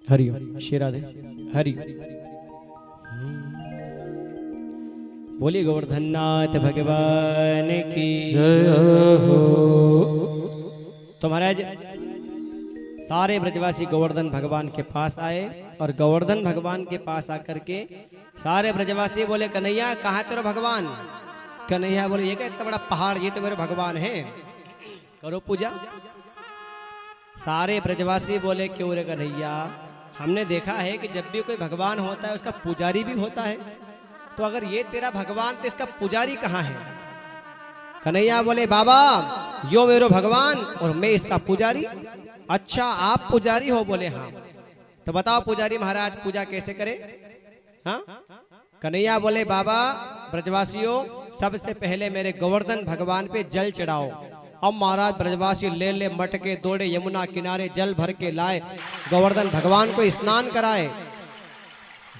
हरि ओम श्री राधे हरि बोलिए गोवर्धन नाथ भगवान की जय हो। तो महाराज सारे ब्रजवासी गोवर्धन भगवान के पास आए और गोवर्धन भगवान के पास आकर के सारे ब्रजवासी बोले कन्हैया कहाँ है तेरा भगवान। कन्हैया बोले ये क्या इतना बड़ा पहाड़, ये तो मेरे भगवान है, करो पूजा। सारे ब्रजवासी बोले क्यों रे कन्हैया, हमने देखा है कि जब भी कोई भगवान होता है उसका पुजारी भी होता है, तो अगर ये तेरा भगवान तो इसका पुजारी कहाँ है। कन्हैया बोले बाबा यो मेरो भगवान और मैं इसका पुजारी। अच्छा आप पुजारी हो? बोले हाँ। तो बताओ पुजारी महाराज पूजा कैसे करे। हाँ कन्हैया बोले बाबा ब्रजवासियों सबसे पहले मेरे गोवर्धन भगवान पे जल चढ़ाओ। अब महाराज ब्रजवासी ले ले मटके दौड़े यमुना किनारे जल भर के लाए, गोवर्धन भगवान को स्नान कराए।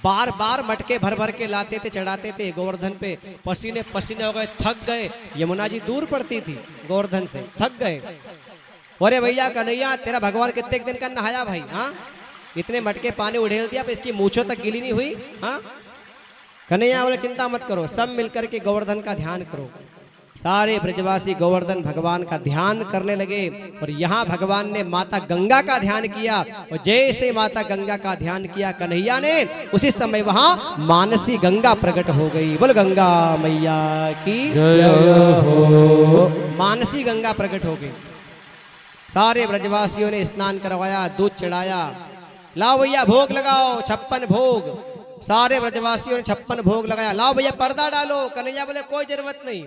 बार बार मटके भर भर के लाते थे, चढ़ाते थे गोवर्धन पे। पसीने पसीने हो गए, थक गए। यमुना जी दूर पड़ती थी गोवर्धन से, थक गए। अरे भैया कन्हैया तेरा भगवान कितने दिन का नहाया भाई। हाँ इतने मटके पानी उड़ेल दिया, इसकी मूछों तक गीली नहीं हुई। हाँ कन्हैया बोले चिंता मत करो, सब मिलकर के गोवर्धन का ध्यान करो। सारे ब्रजवासी गोवर्धन भगवान का ध्यान करने लगे और यहाँ भगवान ने माता गंगा का ध्यान किया। और जैसे माता गंगा का ध्यान किया कन्हैया ने, उसी समय वहां मानसी गंगा प्रकट हो गई। बोल गंगा मैया की जय हो। मानसी गंगा प्रकट हो गई। सारे ब्रजवासियों ने स्नान करवाया, दूध चढ़ाया। लाओ भैया भोग लगाओ, 56 भोग। सारे ब्रजवासियों ने 56 भोग लगाया। लाओ भैया पर्दा डालो। कन्हैया बोले कोई जरूरत नहीं,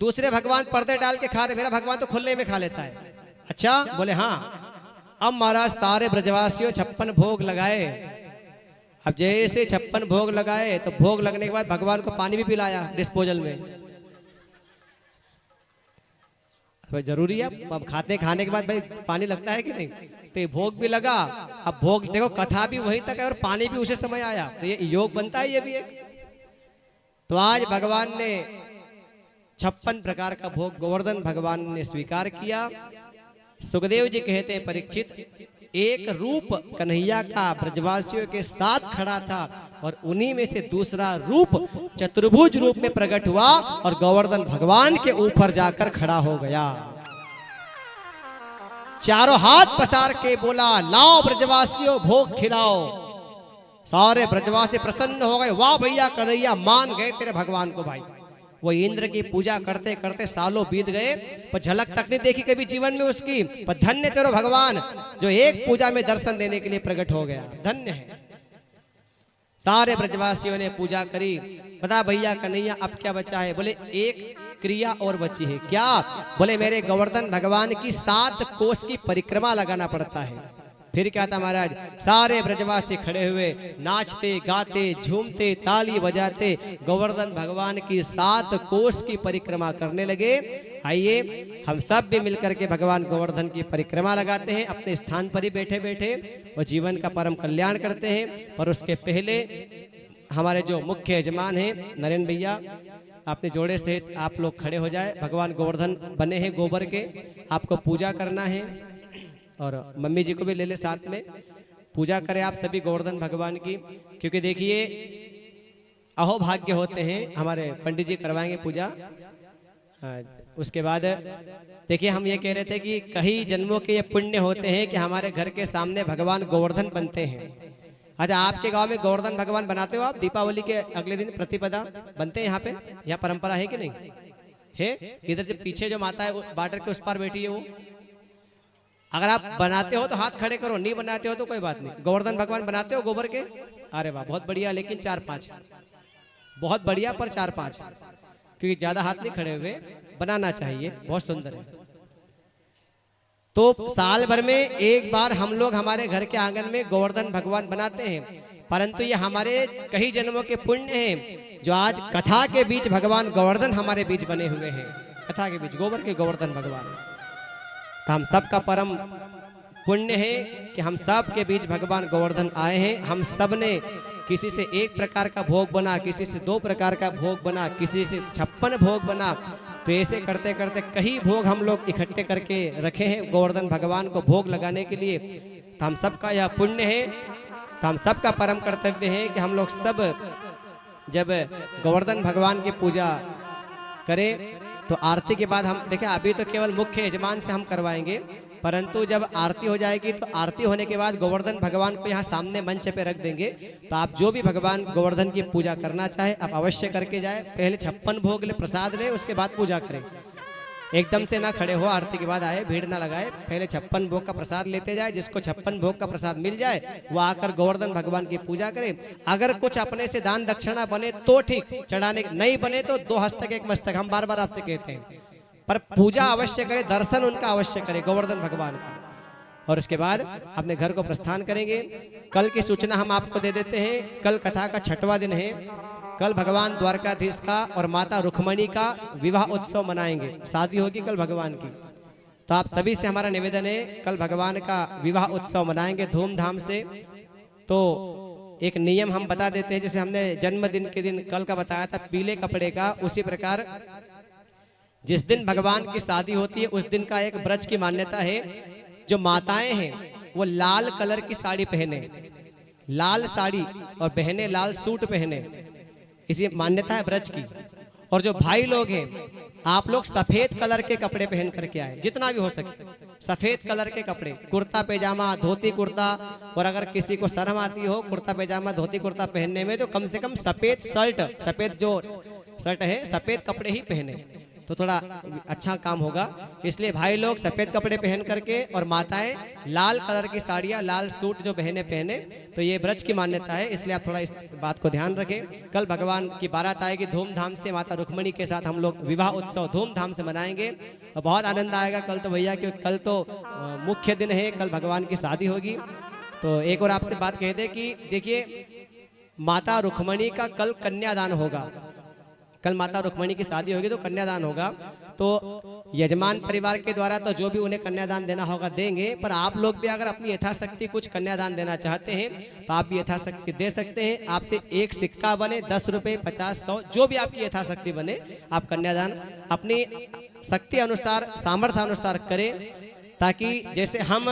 दूसरे भगवान पर्दे डाल के खाते, मेरा भगवान तो खुले में खा लेता है। अच्छा बोले हाँ। अब महाराज सारे ब्रजवासियों 56 भोग लगाए। अब जैसे 56 भोग लगाए तो भोग लगने के बाद भगवान को पानी भी पिलाया डिस्पोजल में। भाई जरूरी है, अब खाने के बाद भाई पानी लगता है कि नहीं। तो ये भोग भी लगा। अब भोग देखो कथा भी वहीं तक है और पानी भी उसी समय आया, तो ये योग बनता है ये भी एक। तो आज भगवान ने 56 प्रकार का भोग गोवर्धन भगवान ने स्वीकार किया। सुखदेव जी कहते हैं परीक्षित एक रूप कन्हैया का ब्रजवासियों के साथ खड़ा था और उन्हीं में से दूसरा रूप चतुर्भुज रूप में प्रकट हुआ और गोवर्धन भगवान के ऊपर जाकर खड़ा हो गया। चारों हाथ पसार के बोला लाओ ब्रजवासियों भोग खिलाओ। सारे ब्रजवासी प्रसन्न हो गए, वाह भैया कन्हैया मान गए तेरे भगवान को। भाई वो इंद्र की पूजा करते करते सालों बीत गए, पर झलक तक नहीं देखी कभी जीवन में उसकी। पर धन्य तेरो भगवान जो एक पूजा में दर्शन देने के लिए प्रकट हो गया, धन्य है। सारे ब्रजवासियों ने पूजा करी। बता भैया कन्हैया अब क्या बचा है। बोले एक क्रिया और बची है। क्या? बोले मेरे गोवर्धन भगवान की 7 कोस की परिक्रमा लगाना पड़ता है। फिर क्या था महाराज, सारे ब्रजवासी खड़े हुए नाचते गाते झूमते ताली बजाते गोवर्धन भगवान की 7 कोस की परिक्रमा करने लगे। आइए हम सब भी मिलकर के भगवान गोवर्धन की परिक्रमा लगाते हैं अपने स्थान पर ही बैठे बैठे और जीवन का परम कल्याण करते हैं। पर उसके पहले हमारे जो मुख्य यजमान हैं नरेंद्र भैया, अपने जोड़े से आप लोग खड़े हो जाए। भगवान गोवर्धन बने हैं गोबर के, आपको पूजा करना है और मम्मी जी को भी ले ले साथ में। पूजा करें आप सभी गोवर्धन भगवान की, क्योंकि देखिए अहोभाग्य होते हैं। हमारे पंडित जी करवाएंगे पूजा। उसके बाद देखिए हम ये कह रहे थे कि कई जन्मों के ये पुण्य होते हैं कि हमारे घर के सामने भगवान गोवर्धन बनते हैं। अच्छा आपके गांव में गोवर्धन भगवान बनाते हो आप? दीपावली के अगले दिन प्रतिपदा बनते हैं यहाँ पे, यहाँ परंपरा है कि नहीं है? इधर जो पीछे जो माता है बार्डर के उस पार बैठी है वो, अगर आप बनाते हो तो हाथ खड़े करो, नहीं बनाते हो तो कोई बात नहीं। गोवर्धन भगवान बनाते हो गोबर के? अरे वाह बहुत बढ़िया, लेकिन 4-5 बहुत बढ़िया, पर 4-5 क्योंकि ज्यादा हाथ नहीं खड़े हुए, बनाना चाहिए, बहुत सुंदर है। तो साल भर में एक बार हम लोग हमारे घर के आंगन में गोवर्धन भगवान बनाते हैं, परंतु ये हमारे कई जन्मों के पुण्य हैं जो आज कथा के बीच भगवान गोवर्धन हमारे बीच बने हुए हैं। कथा के बीच गोबर के गोवर्धन भगवान, तो हम सब का परम पुण्य है कि हम सब के बीच भगवान गोवर्धन आए हैं। हम सब ने किसी से एक प्रकार का भोग बना, किसी से 2 प्रकार का भोग बना, किसी से 56 भोग बना। तो ऐसे करते करते कई भोग हम लोग इकट्ठे करके रखे हैं गोवर्धन भगवान को भोग लगाने के लिए। तो हम सबका यह पुण्य है, तो हम सबका परम कर्तव्य है कि हम लोग सब जब गोवर्धन भगवान की पूजा करें तो आरती के बाद हम देखें, अभी तो केवल मुख्य यजमान से हम करवाएंगे, परंतु जब आरती हो जाएगी तो आरती होने के बाद गोवर्धन भगवान को यहाँ सामने मंच पे रख देंगे। तो आप जो भी भगवान गोवर्धन की पूजा करना चाहे आप अवश्य करके जाए। पहले 56 भोग ले, प्रसाद ले, उसके बाद पूजा करें। एकदम से ना खड़े हो, आरती के बाद आए, भीड़ ना लगाए, पहले 56 भोग का प्रसाद लेते जाए। जिसको 56 भोग का प्रसाद मिल जाए वो आकर गोवर्धन भगवान की पूजा करे। अगर कुछ अपने से दान दक्षिणा बने तो ठीक, चढ़ाने नहीं बने तो 2 हस्तक 1 मस्तक, हम बार बार आपसे कहते हैं, पर पूजा अवश्य करे, दर्शन उनका अवश्य करे गोवर्धन भगवान का। और उसके बाद अपने घर को प्रस्थान करेंगे। कल की सूचना हम आपको दे देते हैं। कल कथा का 6वां दिन है। कल भगवान द्वारकाधीश का और माता रुक्मणी का विवाह उत्सव मनाएंगे, शादी होगी कल भगवान की। तो आप सभी से हमारा निवेदन है, कल भगवान का विवाह उत्सव मनाएंगे धूमधाम से। तो एक नियम हम बता देते हैं, जैसे हमने जन्मदिन के दिन कल का बताया था पीले कपड़े का, उसी प्रकार जिस दिन भगवान की शादी होती है उस दिन का एक ब्रज की मान्यता है। जो माताएं हैं वो लाल कलर की साड़ी पहने, लाल साड़ी, और बहनें लाल सूट पहने, इसी मान्यता है ब्रज की। और जो भाई लोग हैं आप लोग सफेद कलर के कपड़े पहन करके आए, जितना भी हो सके सफेद कलर के कपड़े, कुर्ता पैजामा, धोती कुर्ता, और अगर किसी को शर्म आती हो कुर्ता पैजामा धोती कुर्ता पहनने में तो कम से कम सफेद शर्ट, सफेद जो शर्ट है सफेद कपड़े ही पहने, तो थोड़ा अच्छा काम होगा। इसलिए भाई लोग सफेद कपड़े पहन करके और माताएं लाल कलर की साड़ियाँ, लाल सूट जो बहनें पहने, तो ये ब्रज की मान्यता है। इसलिए आप थोड़ा इस बात को ध्यान रखें। कल भगवान की बारात आएगी धूमधाम से, माता रुक्मणी के साथ हम लोग विवाह उत्सव धूमधाम से मनाएंगे और बहुत आनंद आएगा कल तो भैया, क्योंकि कल तो मुख्य दिन है, कल भगवान की शादी होगी। तो एक और आपसे बात कह दे कि देखिए माता रुक्मणी का कल कन्यादान होगा, कल माता रुक्मणी की शादी होगी तो कन्यादान होगा। तो यजमान परिवार के द्वारा तो जो भी उन्हें कन्यादान देना होगा देंगे, पर आप लोग भी अगर अपनी यथाशक्ति कुछ कन्यादान देना चाहते हैं तो आप भी यथाशक्ति दे सकते हैं। आपसे एक सिक्का बने, 10 रुपये, 50, 100, जो भी आपकी यथाशक्ति बने आप कन्यादान अपनी शक्ति अनुसार, सामर्थ्य अनुसार करें, ताकि जैसे हम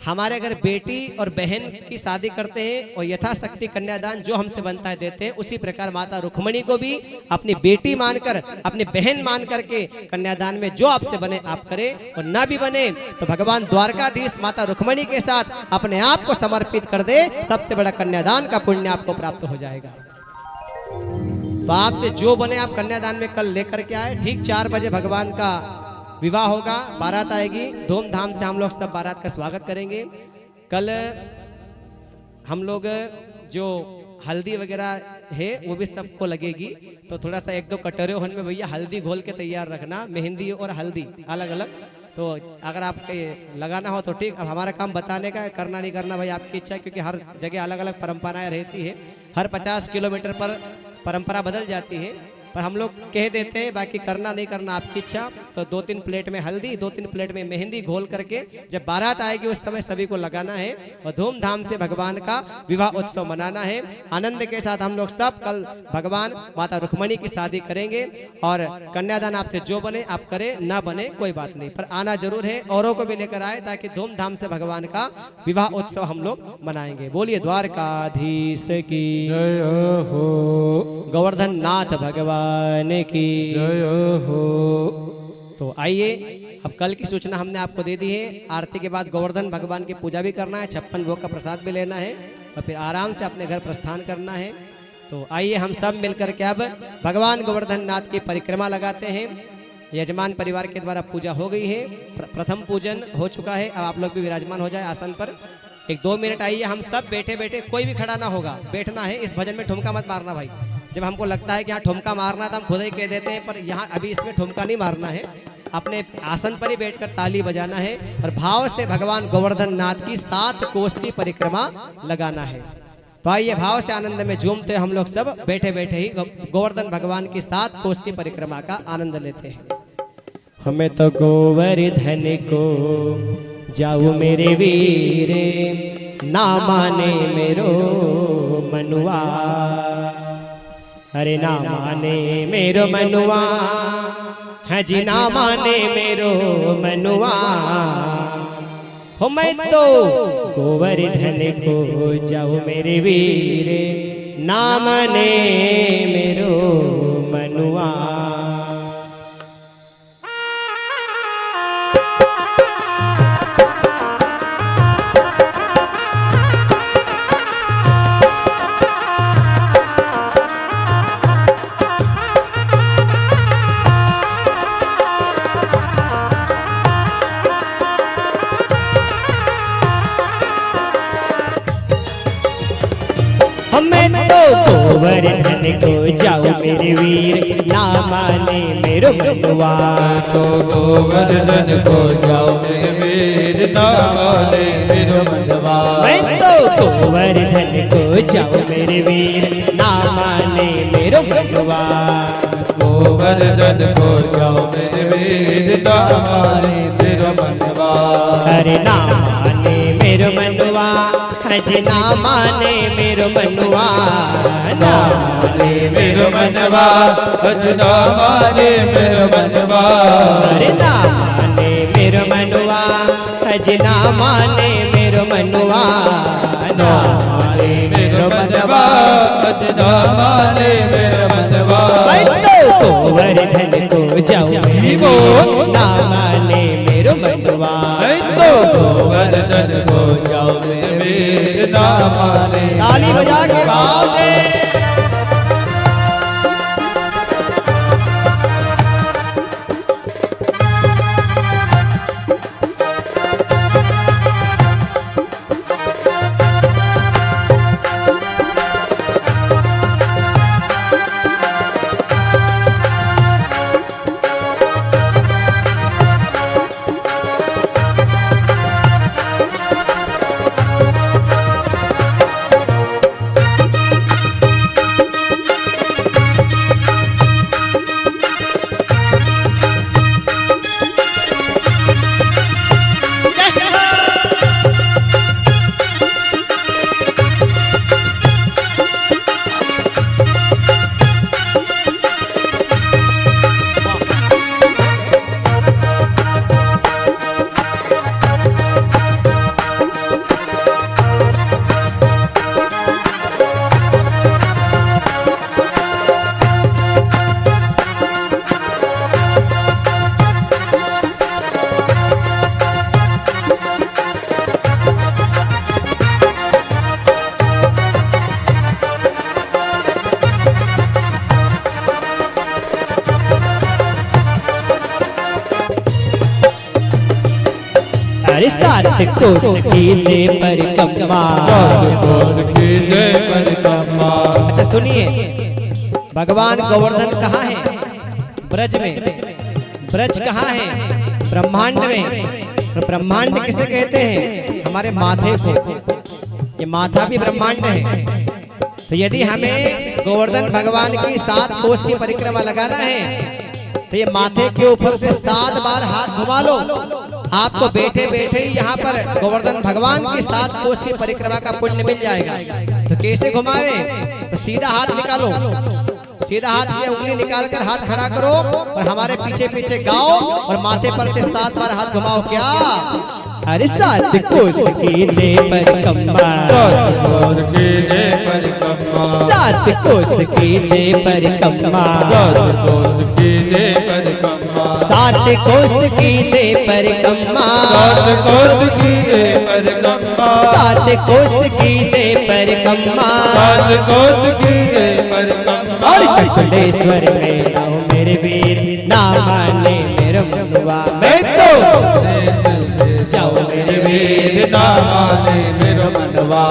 हमारे अगर बेटी और बहन की शादी करते हैं और यथाशक्ति कन्यादान जो हमसे बनता है देते हैं, उसी प्रकार माता रुक्मणी को भी अपनी बेटी मानकर, अपनी बहन मान करके कन्यादान में जो आपसे बने आप करें, और ना भी बने तो भगवान द्वारकाधीश माता रुक्मणी के साथ अपने आप को समर्पित कर दे, सबसे बड़ा कन्यादान का पुण्य आपको प्राप्त हो जाएगा। तो आपसे जो बने आप कन्यादान में कल लेकर के आए। ठीक 4 बजे भगवान का विवाह होगा, बारात आएगी, धूमधाम से हम लोग सब बारात का स्वागत करेंगे। कल हम लोग जो हल्दी वगैरह है वो भी सबको लगेगी, तो थोड़ा सा 1-2 कटोरे होने में भैया हल्दी घोल के तैयार रखना, मेहंदी और हल्दी अलग अलग। तो अगर आपके लगाना हो तो ठीक, अब हमारा काम बताने का, करना नहीं करना भाई आपकी इच्छा, क्योंकि हर जगह अलग अलग परंपराएं रहती है, हर 50 किलोमीटर पर परंपरा बदल जाती है, पर हम लोग कह देते हैं, बाकी करना नहीं करना आपकी इच्छा। तो 2-3 प्लेट में हल्दी, 2-3 प्लेट में मेहंदी घोल करके जब बारात आएगी उस समय सभी को लगाना है और धूमधाम से भगवान का विवाह उत्सव मनाना है। आनंद के साथ हम लोग सब कल भगवान माता रुक्मणी की शादी करेंगे, और कन्यादान आपसे जो बने आप करें, ना बने कोई बात नहीं, पर आना जरूर है, औरों को भी लेकर आए, ताकि धूमधाम से भगवान का विवाह उत्सव हम लोग मनाएंगे। बोलिए द्वारकाधीश की जय हो, गोवर्धन नाथ भगवान की जय हो। तो आइए, अब कल की सूचना हमने आपको दे दी है। आरती के बाद गोवर्धन भगवान की पूजा भी करना है, 56 भोग का प्रसाद भी लेना है और फिर आराम से अपने घर प्रस्थान करना है। तो आइए हम सब मिलकर के अब भगवान गोवर्धन नाथ की परिक्रमा लगाते हैं। यजमान परिवार के द्वारा पूजा हो गई है, प्रथम पूजन हो चुका है। अब आप लोग भी विराजमान हो जाए आसन पर। 1-2 मिनट आइए, हम सब बैठे बैठे, कोई भी खड़ा ना होगा, बैठना है। इस भजन में ठुमका मत मारना भाई, जब हमको लगता है कि यहाँ ठुमका मारना तो हम खुद ही कह देते हैं, पर यहाँ अभी इसमें ठुमका नहीं मारना है, अपने आसन पर ही बैठकर ताली बजाना है और भाव से भगवान गोवर्धन नाथ की 7 कोस की परिक्रमा लगाना है। तो आइए भाव से आनंद में झूमते हम लोग सब बैठे बैठे ही गोवर्धन भगवान की 7 कोस की परिक्रमा का आनंद लेते हैं। हमें तो गोवर्धन को जाऊ मेरे वीरे, ना माने मेरो मनुआ। अरे ना माने मेरो मनुआ, हाँ जी ना माने मेरो मनुआ। हो मैं तो गोवर्धन को जाऊं मेरे वीर, ना माने मेरो मनुआ। मैं तो गोवर्धन को जाऊं मेरे वीर, ना माने मेरो मनुआ। तो गोवर्धन को जाऊं मेरे वीर, ना माने मेरो मनुआ। मैं तो गोवर्धन को जाऊं मेरे वीर, ना माने मेरो मनुआ। गोवर्धन को जाऊं मेरे वीर, ना माने मेरो मनुआ। अरे ना माने मेरो मनुआ, हज ना माने मेरो मनुआ। ना माने मेरो मनवा, हज ना माने मेरो मनवा। अरे ना माने मेरो मनुआ, हज ना माने मेरो मनुआ। ना माने मेरो मनवा, हज ना माने मेरो मनवा। मैं तो गोवर्धन को जाऊं मेरे वीर, ना माने मेरो मनुआ। मैं तो गोवर्धन को जाऊं मेरे वीर, ना माने। ताली बजा के भाव से अरे सात कोस कीले परिक्रमा। अच्छा सुनिए, भगवान गोवर्धन कहाँ है? ब्रज में। ब्रज कहाँ है? ब्रह्मांड में। और ब्रह्मांड किसे कहते हैं? हमारे माथे को। ये माथा भी ब्रह्मांड है। तो यदि हमें गोवर्धन भगवान की 7 कोस की परिक्रमा लगाना है, तो ये माथे के ऊपर से 7 बार हाथ घुमा लो। आपको बैठे बैठे ही यहाँ पर गोवर्धन भगवान की 7 कोस की परिक्रमा का पुण्य मिल जाएगा। तो कैसे घुमावे? तो सीधा हाथ निकालो, सीधा हाथ की उंगली निकाल कर हाथ खड़ा करो और हमारे पीछे पीछे गाओ और माथे पर से 7 बार हाथ घुमाओ। क्या? अरे 7 कोस कीले परिक्रमा, 7 कोस कीले परिक्रमा, 7 कोस कीले परिक्रमा, 7 कोस कीले परिक्रमा। और चकुलेश्वर में आओ मेरे वीर, ना माने मेरा मनुआ। मैं तो जाओ मेरे वीर, ना माने मेरो मनवा।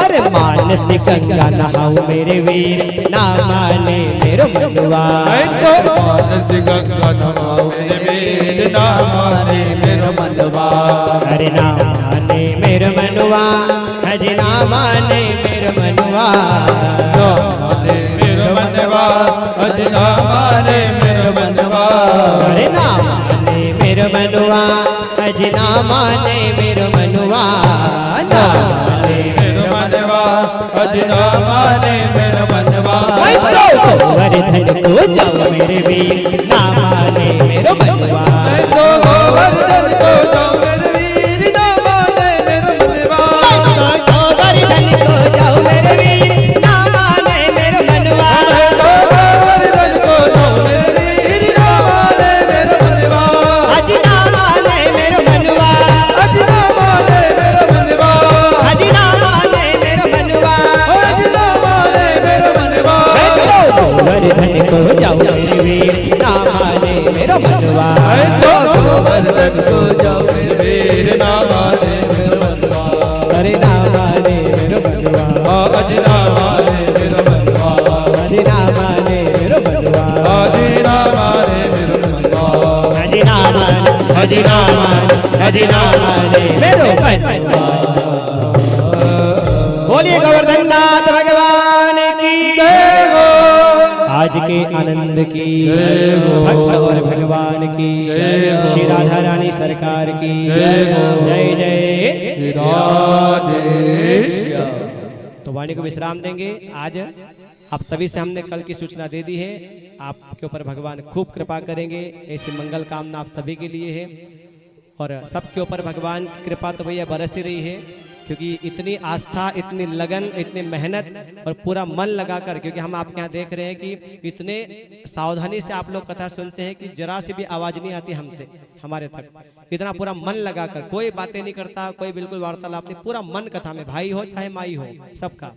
अरे मानस गंगा नहाओ मेरे वीर, ना माने मेरो मनुआ। मैं तो मानस गंगा नहाओ मेरे वीर, ना माने मेरो मनवा। अरे ना माने मेरो मनुआ, हज ना माने मेरो मनुआ। ना माने मेरो मनवा, हज ना माने मेरो मनवा। अरे ना माने मेरो मनुआ, हज ना माने मेरो मनुआ। ना माने गोवर्धन को जाओ मेरे वीर ना माने मेरो मनवा तो गोवर्धन को जाओ मेरे वीर ना माने मेरो मनवा गोवर्धन को जाओ मेरे वीर ना माने मेरो मनवा गोवर्धन को जाओ मेरे वीर ना माने मेरो मनवा अज ना माने मेरो मनवा अज ना माने मेरो मनवा अज ना माने मेरो मनवा अज ना माने मेरो मनवा गोवर्धन को जाओ मेरे वीर ना माने मेरो मनवा तो गोवर्धन को जाओ मेरे वीर ना माने मेरो मनवा अरे ना माने मेरो मनवा अज ना माने मेरो मनवा अरे ना माने मेरो मनवा अज ना माने मेरो मनवा अरे ना माने अरे ना माने अरे ना माने मेरो मनवा बोलिए गोवर्धन नाथ भगवान की जय हो आज के आनंद की जय हो। भक्त और भगवान की जय हो। श्री राधा रानी सरकार की जय हो। जय जय राधे श्याम। तो वाणी को विश्राम देंगे। आज आप सभी से हमने कल की सूचना दे दी है, आपके ऊपर भगवान खूब कृपा करेंगे। ऐसी मंगल कामना आप सभी के लिए है और सबके ऊपर भगवान की कृपा तो भैया बरस ही रही है, क्योंकि इतनी आस्था, इतनी लगन, इतनी मेहनत और पूरा मन लगाकर, क्योंकि हम आपके यहाँ देख रहे हैं कि इतने सावधानी से आप लोग कथा सुनते हैं कि जरा से भी आवाज नहीं आती हमारे तक। इतना पूरा मन लगाकर, कोई बातें नहीं करता, कोई बिल्कुल वार्तालाप नहीं, पूरा मन कथा में, भाई हो चाहे माई हो, सबका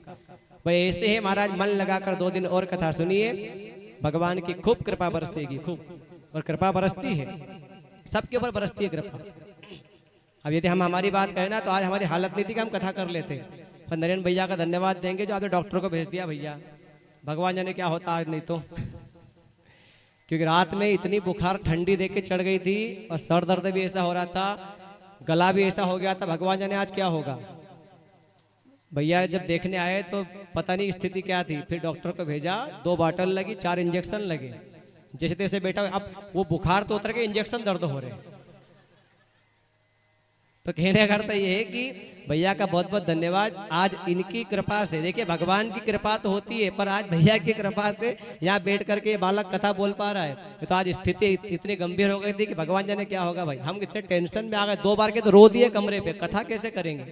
भाई ऐसे ही महाराज मन लगाकर 2 दिन और कथा सुनिए। भगवान की खूब कृपा बरसेगी, खूब, और कृपा बरसती है, सबके ऊपर बरसती है कृपा। अब यदि हम हमारी बात कहें ना तो आज हमारी हालत नहीं थी कि हम कथा कर लेते, पर नरेंद्र भैया का धन्यवाद देंगे जो आपने डॉक्टर को भेज दिया। भैया भगवान जाने क्या होता आज नहीं तो, क्योंकि रात में इतनी बुखार ठंडी देख के चढ़ गई थी और सर दर्द भी ऐसा हो रहा था, गला भी ऐसा हो गया था, भगवान जाने आज क्या होगा। भैया जब देखने आए तो पता नहीं स्थिति क्या थी, फिर डॉक्टर को भेजा, 2 बॉटल लगी, 4 इंजेक्शन लगे, जैसे तैसे बेटा। अब वो बुखार तो उतर के इंजेक्शन दर्द हो रहे। तो कहने का अर्थ ये है कि भैया का बहुत बहुत धन्यवाद। आज इनकी कृपा से, देखिए भगवान की कृपा तो होती है, पर आज भैया की कृपा से यहाँ बैठ करके ये बालक कथा बोल पा रहा है। तो आज स्थिति इतनी गंभीर हो गई थी कि भगवान जाने क्या होगा। भाई हम इतने टेंशन में आ गए, 2 बार के तो रो दिए कमरे पे, कथा कैसे करेंगे,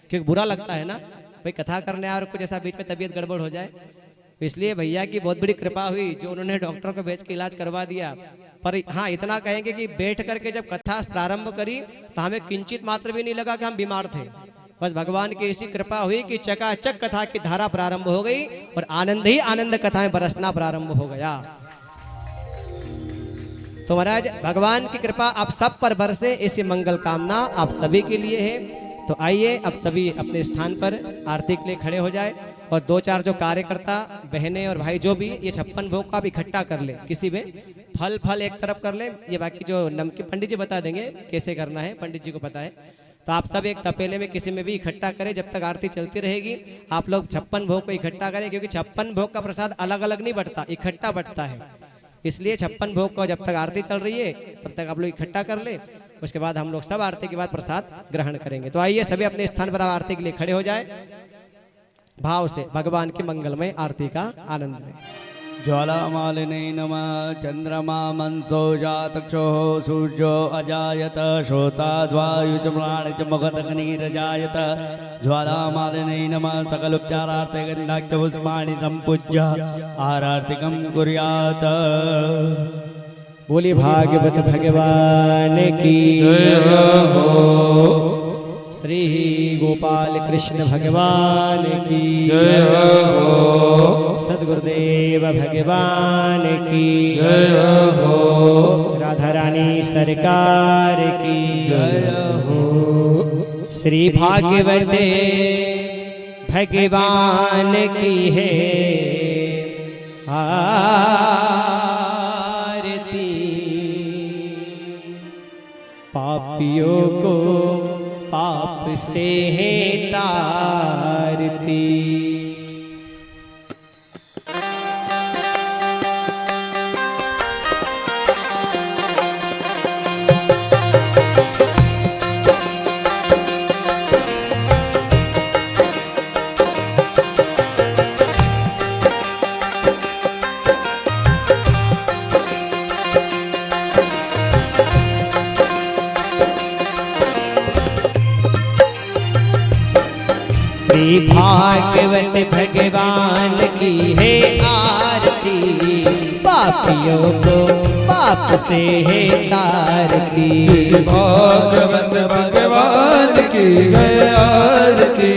क्योंकि बुरा लगता है ना भाई कथा करने आए और कुछ ऐसा बीच में तबीयत गड़बड़ हो जाए। तो इसलिए भैया की बहुत बड़ी कृपा हुई जो उन्होंने डॉक्टर को भेज के इलाज करवा दिया। पर हाँ इतना कहेंगे कि बैठ करके जब कथा प्रारंभ करी तो हमें किंचित मात्र भी नहीं लगा कि हम बीमार थे। बस भगवान की ऐसी कृपा हुई कि चकाचक कथा की धारा प्रारंभ हो गई और आनंद ही आनंद कथा में बरसना प्रारंभ हो गया। तो महाराज भगवान की कृपा आप सब पर बरसे, ऐसी मंगल कामना आप सभी के लिए है। तो आइए अब सभी अपने स्थान पर आरती के लिए खड़े हो जाए और 2-4 जो कार्यकर्ता बहनें और भाई जो भी ये 56 भोग का आप इकट्ठा कर ले, किसी में फल एक तरफ कर ले, ये बाकी जो नमकीन पंडित जी बता देंगे कैसे करना है, पंडित जी को पता है। तो आप सब एक तपेले में किसी में भी इकट्ठा करें, जब तक आरती चलती रहेगी आप लोग 56 भोग को इकट्ठा करें, क्योंकि 56 भोग का प्रसाद अलग अलग नहीं बटता, इकट्ठा बटता है। इसलिए 56 भोग को जब तक आरती चल रही है तब तक आप लोग इकट्ठा कर ले, उसके बाद हम लोग सब आरती के बाद प्रसाद ग्रहण करेंगे। तो आइए सभी अपने स्थान पर आरती के लिए खड़े हो जाए, भाव से भगवान की मंगलमय आरती का आनंद लें। ज्वालामालिनी नमः चंद्रमा मनसो जातक्षो सूर्यो अजायत श्रोताद्वायुचम्राणिच मुखतग्निरजायत ज्वालामालिनी नमः सकलोपचारार्थे गन्धाक्ष पुष्पाणि सम्पूज्य आरार्तिकं कुर्यात्। बोली भागवत भगवान की जय हो। श्री गोपाल कृष्ण भगवान की जय हो। सद्गुरुदेव भगवान की जय हो। राधा रानी सरकार की जय हो। श्री भागवते भगवान की है आरती, पापियों को पाप से है तारती। श्री भागवत भगवान की है आरती, पापियों को पाप से है तारती। भागवत भगवान की है आरती,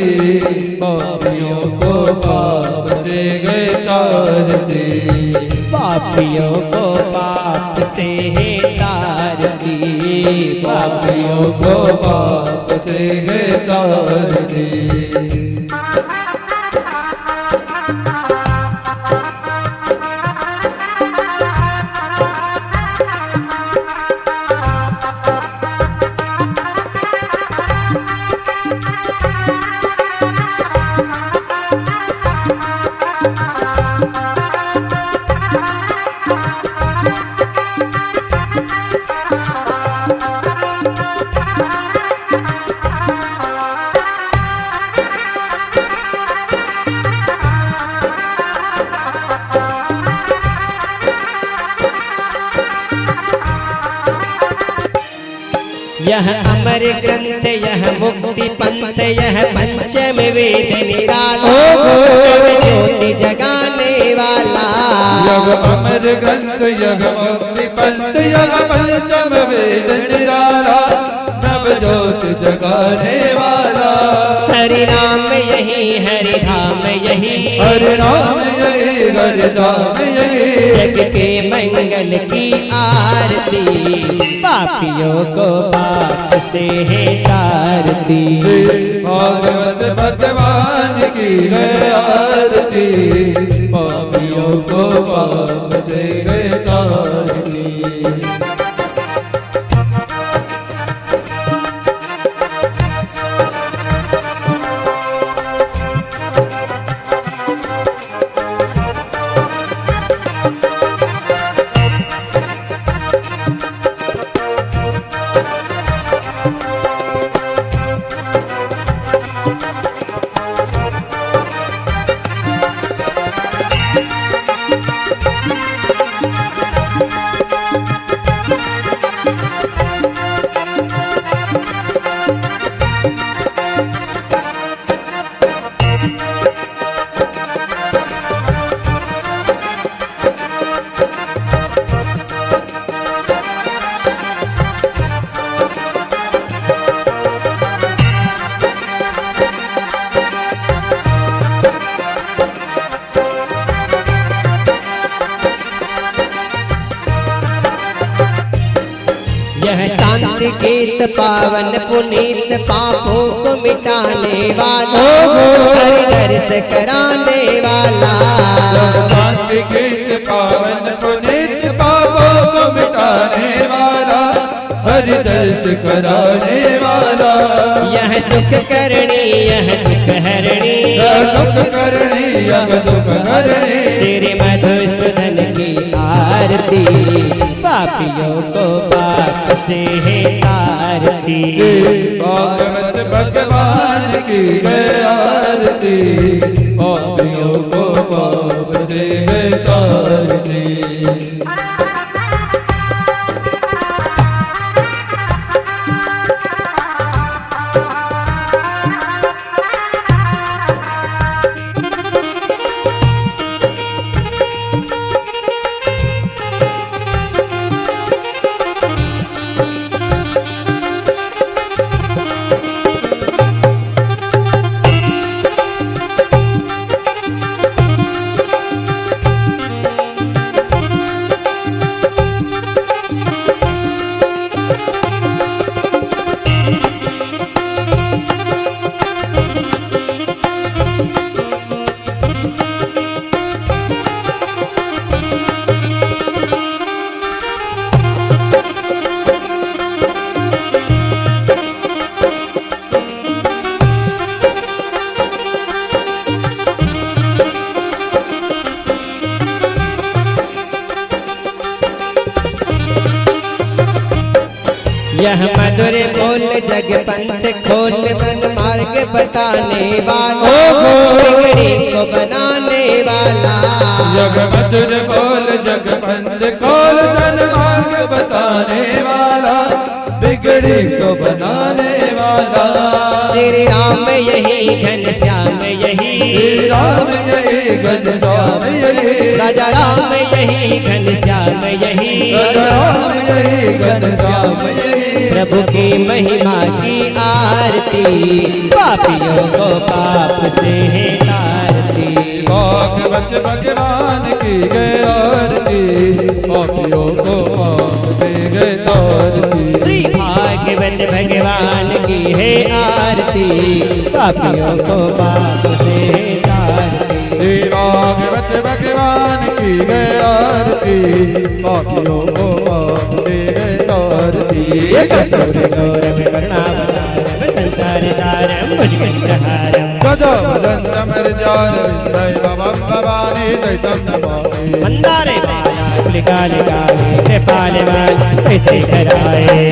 पापियों को पाप से है तारती। पापियों को पाप से है तारती, पापियों को पाप से है तारती। यह अमर ग्रंथ, यह मुक्ति पंथ, यह पंचम वेद निराला, ज्योति जगाने वाला। यह अमर ग्रंथ, यह मुक्ति पंथ, यह पंचम वेद निराला, नव ज्योति जगाने वाला। हरि नाम यही, हरि धाम यही, हरि नाम यही, हरि धाम यही। जग के मंगल की आरती, पापियों को पाप से है तारती। भागवत भगवान की है आरती, पापियों को पाप से है तारती। यह शांति गीत पावन पुनीत, पापों को मिटाने वाला, हरि दर्श कराने वाला। शांति गीत पावन पुनीत, पापों को मिटाने वाला, हरि दर्श कराने वाला। यह सुख करणी, यह दुख हरणी, यह दुख करणी, यह दुख हरणी। तेरे मधुसूदन की आरती, पापियों को पाप से है तारती। भागवत भगवान की है आरती, पापियों को पाप से है तारती। यह मधुर बोल जग पंथ खोल, मन मार्ग बताने वाला, बिगड़ी को बनाने वाला। जग मधुर बोल जग पंथ खोल, मन मार्ग बताने वाला, बिगड़ी को बनाने वाला। श्री राम यही घन श्याम राजा राम यही घनश्याम यही राम यही घनश्याम यही प्रभु की महिमा की आरती पापियों को पाप से है तारती भागवत भगवान की गए आरती पापियों को पाप से गए तारती श्री भागवत भगवान की है आरती पापियों को पाप से है तारती श्री भागवत भगवान की गए आरती पापियों को पाप से गए तारती गौरव करुणावतारम संसार सारम भुजगहारम भवानी मंदारे बाला कुलिकाले काले कृपाले वाले ते कराए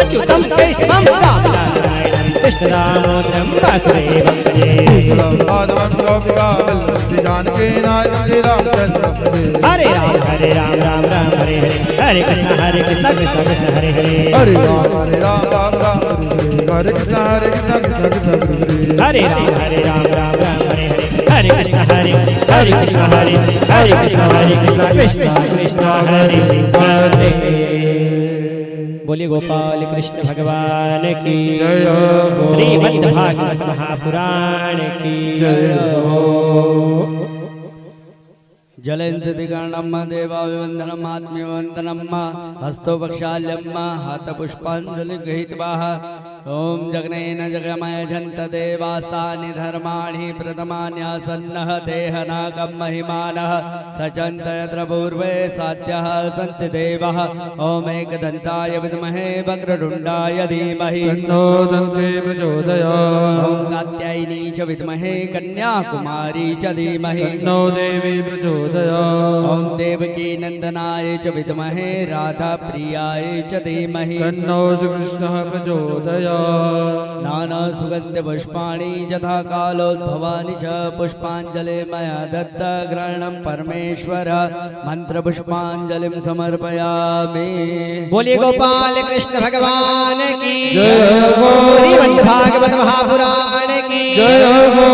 अच्युतम केशवम रामनारायणम कृष्ण दामोदरम वासुदेवम भजे हरे राम राम राम हरे हरे हरे कृष्ण कृष्ण कृष्ण हरे हरे हरे राम राम हरे कृष्ण हरे राम राम राम हरे हरे कृष्ण हरे कृष्ण कृष्ण कृष्ण हरे हरे बोलिए गोपाल कृष्ण भगवान की जय हो। श्रीमद् भागवत महापुराण की जय हो। जलेन सिद्धिकर्णम देवाभिवंदनम आत्मीयवंदनम हस्तो वक्षाल्यम हाथ पुष्पांजलि गृहीत्वा ओम जगनेन जगमय जंत देवास्तानि धर्माणि प्रथमान्यासन्नः देहनाकं महिमानः सचन्त यत्र पूर्वे साध्यः सन्ति देवः ओम एकदन्ताय विद्महे वक्रतुण्डाय धीमहि तन्नो दन्ते प्रचोदयात् ओम कात्यायनी च विद्महे कन्याकुमारी च धीमहि तन्नो देवी प्रचोदयात् ओम देवकी नंदनाय च विद्महे राधा प्रियाय च धीमहि तन्नो श्रीकृष्णः प्रचोदयात् नाना सुगंध पुष्पाणि यथा कालोद्भवानि च पुष्पांजलि मया दत्त ग्रहणं परमेश्वर मंत्र पुष्पांजलिं समर्पयामि बोलिए गोपाल कृष्ण भगवान की जय हो। श्रीमद् भागवत महापुराण की जय हो।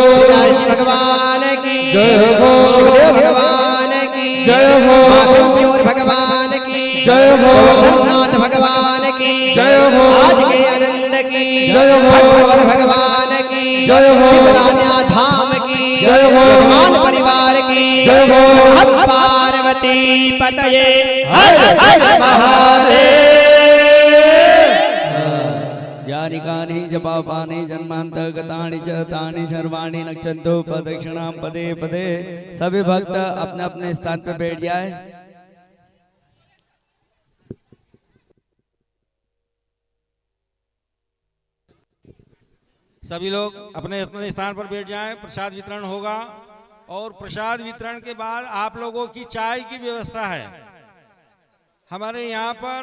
श्री भगवान की जय हो। शिवदेव भगवान की जय हो। माखनचोर भगवान की जय हो। गोवर्धननाथ भगवान की जय हो। आज के आनंद की जय हो। भक्तवर भगवान की जय हो। वितरान्या धाम की जय हो। भगवान परिवार की जय हो। नमः पार्वती पतये हर हर महादेव यानिकानि च पापानि जन्मान्तर्गतानि च तानि सर्वाणि नक्षन्तु प्रदक्षिणां पदे पदे। सभी भक्त अपने अपने स्थान पर बैठ जाए। सभी लोग अपने अपने स्थान पर बैठ जाएं। प्रसाद वितरण होगा और प्रसाद वितरण के बाद आप लोगों की चाय की व्यवस्था है। हमारे यहाँ पर